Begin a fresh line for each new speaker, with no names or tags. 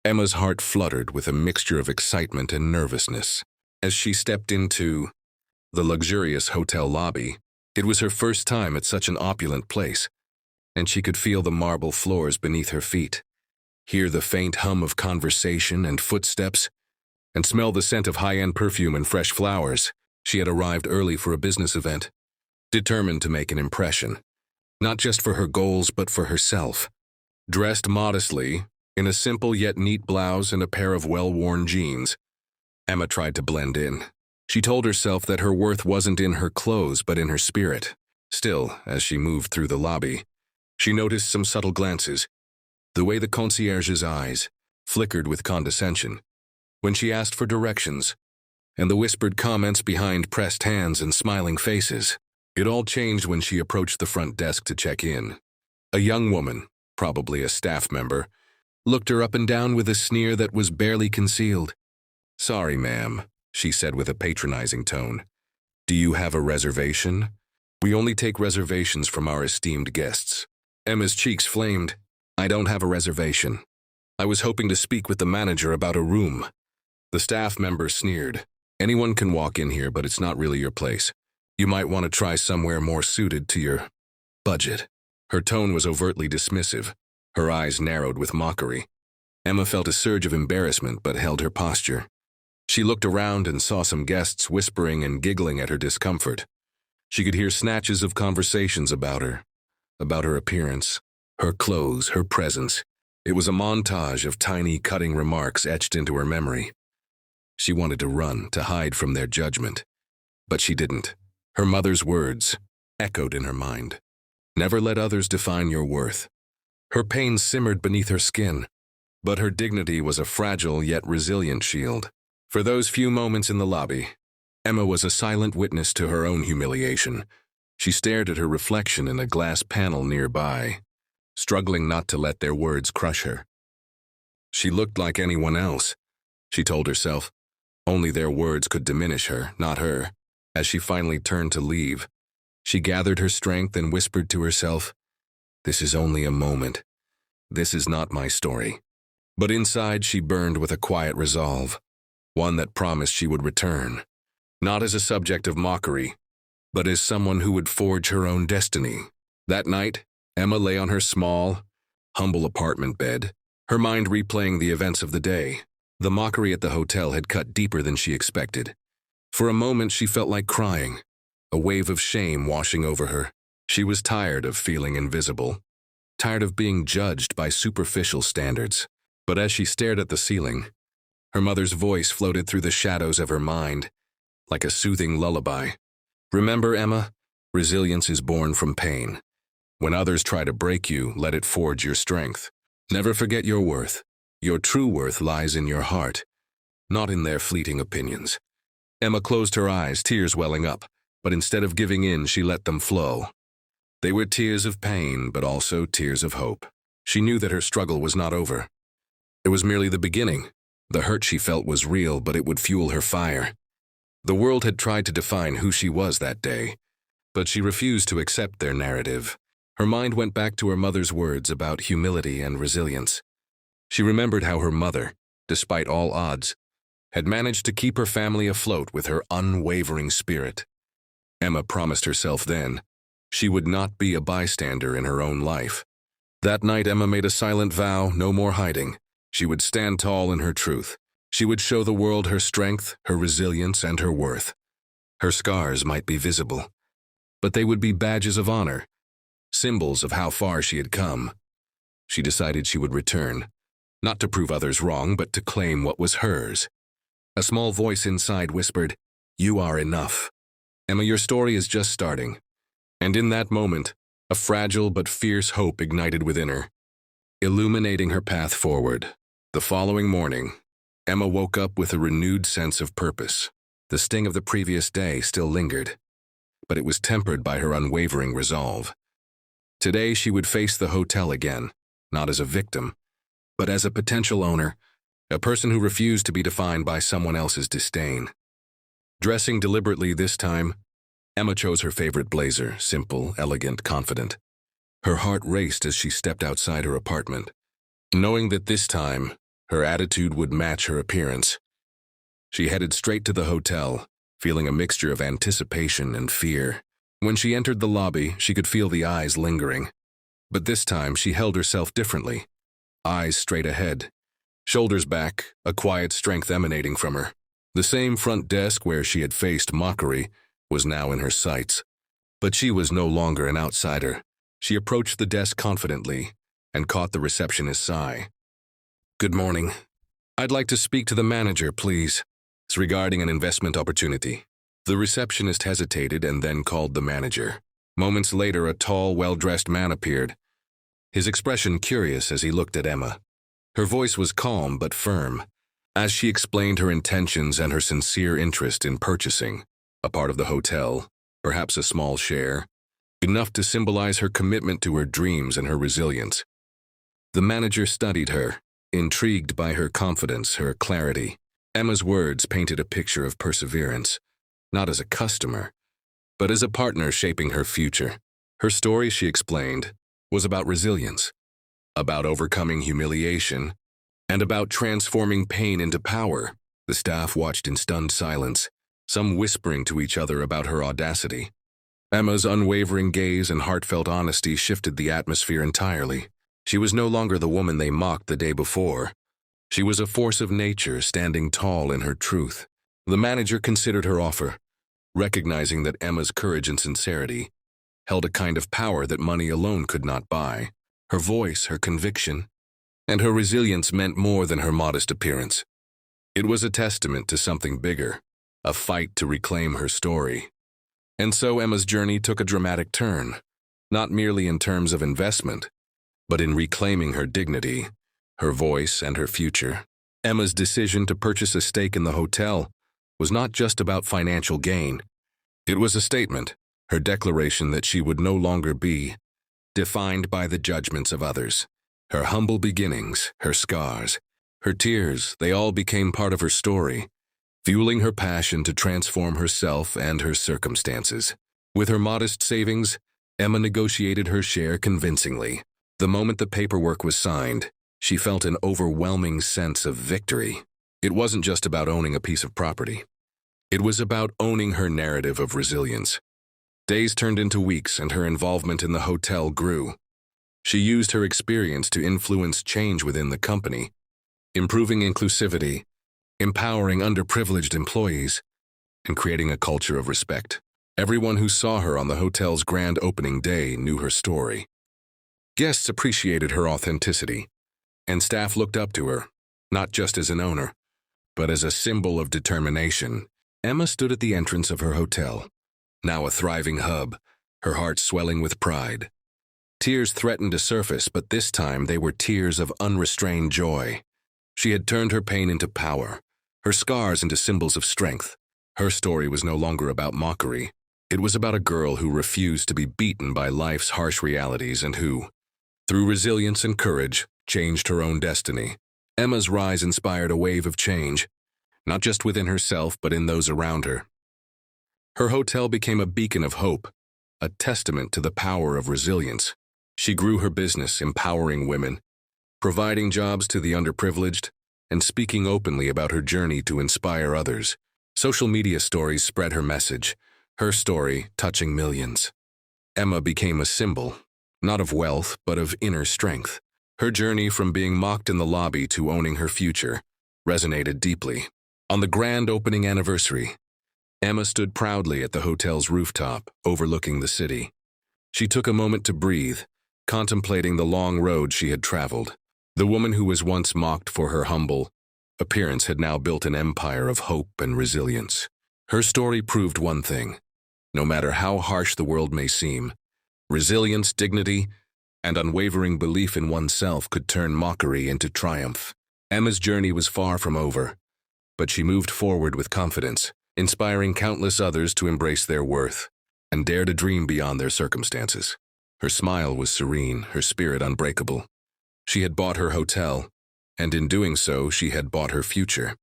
Emma's heart fluttered with a mixture of excitement and nervousness. As she stepped into the luxurious hotel lobby, it was her first time at such an opulent place, and she could feel the marble floors beneath her feet, hear the faint hum of conversation and footsteps, and smell the scent of high-end perfume and fresh flowers. She had arrived early for a business event, determined to make an impression, not just for her goals but for herself. Dressed modestly, in a simple yet neat blouse and a pair of well-worn jeans, Emma tried to blend in. She told herself that her worth wasn't in her clothes but in her spirit. Still, as she moved through the lobby, she noticed some subtle glances, the way the concierge's eyes flickered with condescension when she asked for directions, and the whispered comments behind pressed hands and smiling faces. It all changed when she approached the front desk to check in. A young woman, probably a staff member, looked her up and down with a sneer that was barely concealed. "Sorry, ma'am," she said with a patronizing tone. "Do you have a reservation? We only take reservations from our esteemed guests." Emma's cheeks flamed. "I don't have a reservation. I was hoping to speak with the manager about a room." The staff member sneered. "Anyone can walk in here, but it's not really your place. You might want to try somewhere more suited to your budget." Her tone was overtly dismissive. Her eyes narrowed with mockery. Emma felt a surge of embarrassment but held her posture. She looked around and saw some guests whispering and giggling at her discomfort. She could hear snatches of conversations about her appearance, her clothes, her presence. It was a montage of tiny, cutting remarks etched into her memory. She wanted to run, to hide from their judgment. But she didn't. Her mother's words echoed in her mind. "Never let others define your worth." Her pain simmered beneath her skin, but her dignity was a fragile yet resilient shield. For those few moments in the lobby, Emma was a silent witness to her own humiliation. She stared at her reflection in a glass panel nearby, struggling not to let their words crush her. She looked like anyone else, she told herself. Only their words could diminish her, not her. As she finally turned to leave, she gathered her strength and whispered to herself, "This is only a moment. This is not my story." But inside she burned with a quiet resolve, one that promised she would return, not as a subject of mockery, but as someone who would forge her own destiny. That night, Emma lay on her small, humble apartment bed, her mind replaying the events of the day. The mockery at the hotel had cut deeper than she expected. For a moment she felt like crying, a wave of shame washing over her. She was tired of feeling invisible, tired of being judged by superficial standards. But as she stared at the ceiling, her mother's voice floated through the shadows of her mind, like a soothing lullaby. "Remember, Emma, resilience is born from pain. When others try to break you, let it forge your strength. Never forget your worth. Your true worth lies in your heart, not in their fleeting opinions." Emma closed her eyes, tears welling up, but instead of giving in, she let them flow. They were tears of pain, but also tears of hope. She knew that her struggle was not over. It was merely the beginning. The hurt she felt was real, but it would fuel her fire. The world had tried to define who she was that day, but she refused to accept their narrative. Her mind went back to her mother's words about humility and resilience. She remembered how her mother, despite all odds, had managed to keep her family afloat with her unwavering spirit. Emma promised herself then she would not be a bystander in her own life. That night Emma made a silent vow, no more hiding. She would stand tall in her truth. She would show the world her strength, her resilience, and her worth. Her scars might be visible, but they would be badges of honor, symbols of how far she had come. She decided she would return, not to prove others wrong, but to claim what was hers. A small voice inside whispered, "You are enough. Emma, your story is just starting." And in that moment, a fragile but fierce hope ignited within her, illuminating her path forward. The following morning, Emma woke up with a renewed sense of purpose. The sting of the previous day still lingered, but it was tempered by her unwavering resolve. Today she would face the hotel again, not as a victim, but as a potential owner, a person who refused to be defined by someone else's disdain. Dressing deliberately this time, Emma chose her favorite blazer, simple, elegant, confident. Her heart raced as she stepped outside her apartment, knowing that this time, Her attitude would match her appearance. She headed straight to the hotel, feeling a mixture of anticipation and fear. When she entered the lobby, she could feel the eyes lingering. But this time, she held herself differently. Eyes straight ahead, shoulders back, a quiet strength emanating from her. The same front desk where she had faced mockery was now in her sights. But she was no longer an outsider. She approached the desk confidently and caught the receptionist's sigh. "Good morning. I'd like to speak to the manager, please. It's regarding an investment opportunity." The receptionist hesitated and then called the manager. Moments later, a tall, well-dressed man appeared, his expression curious as he looked at Emma. Her voice was calm but firm, as she explained her intentions and her sincere interest in purchasing a part of the hotel, perhaps a small share, enough to symbolize her commitment to her dreams and her resilience. The manager studied her, intrigued by her confidence, her clarity. Emma's words painted a picture of perseverance, not as a customer, but as a partner shaping her future. Her story, she explained, was about resilience, about overcoming humiliation, and about transforming pain into power. The staff watched in stunned silence, some whispering to each other about her audacity. Emma's unwavering gaze and heartfelt honesty shifted the atmosphere entirely. She was no longer the woman they mocked the day before. She was a force of nature, standing tall in her truth. The manager considered her offer, recognizing that Emma's courage and sincerity held a kind of power that money alone could not buy. Her voice, her conviction, and her resilience meant more than her modest appearance. It was a testament to something bigger, a fight to reclaim her story. And so Emma's journey took a dramatic turn, not merely in terms of investment, but in reclaiming her dignity, her voice, and her future. Emma's decision to purchase a stake in the hotel was not just about financial gain. It was a statement, her declaration that she would no longer be defined by the judgments of others. Her humble beginnings, her scars, her tears, they all became part of her story, fueling her passion to transform herself and her circumstances. With her modest savings, Emma negotiated her share convincingly. The moment the paperwork was signed, she felt an overwhelming sense of victory. It wasn't just about owning a piece of property. It was about owning her narrative of resilience. Days turned into weeks, and her involvement in the hotel grew. She used her experience to influence change within the company, improving inclusivity, empowering underprivileged employees, and creating a culture of respect. Everyone who saw her on the hotel's grand opening day knew her story. Guests appreciated her authenticity, and staff looked up to her, not just as an owner, but as a symbol of determination. Emma stood at the entrance of her hotel, now a thriving hub, her heart swelling with pride. Tears threatened to surface, but this time they were tears of unrestrained joy. She had turned her pain into power, her scars into symbols of strength. Her story was no longer about mockery. It was about a girl who refused to be beaten by life's harsh realities and who, through resilience and courage, changed her own destiny. Emma's rise inspired a wave of change, not just within herself but in those around her. Her hotel became a beacon of hope, a testament to the power of resilience. She grew her business, empowering women, providing jobs to the underprivileged, and speaking openly about her journey to inspire others. Social media stories spread her message, her story touching millions. Emma became a symbol, not of wealth, but of inner strength. Her journey from being mocked in the lobby to owning her future resonated deeply. On the grand opening anniversary, Emma stood proudly at the hotel's rooftop, overlooking the city. She took a moment to breathe, contemplating the long road she had traveled. The woman who was once mocked for her humble appearance had now built an empire of hope and resilience. Her story proved one thing: no matter how harsh the world may seem, resilience, dignity, and unwavering belief in oneself could turn mockery into triumph. Emma's journey was far from over, but she moved forward with confidence, inspiring countless others to embrace their worth and dare to dream beyond their circumstances. Her smile was serene, her spirit unbreakable. She had bought her hotel, and in doing so, she had bought her future.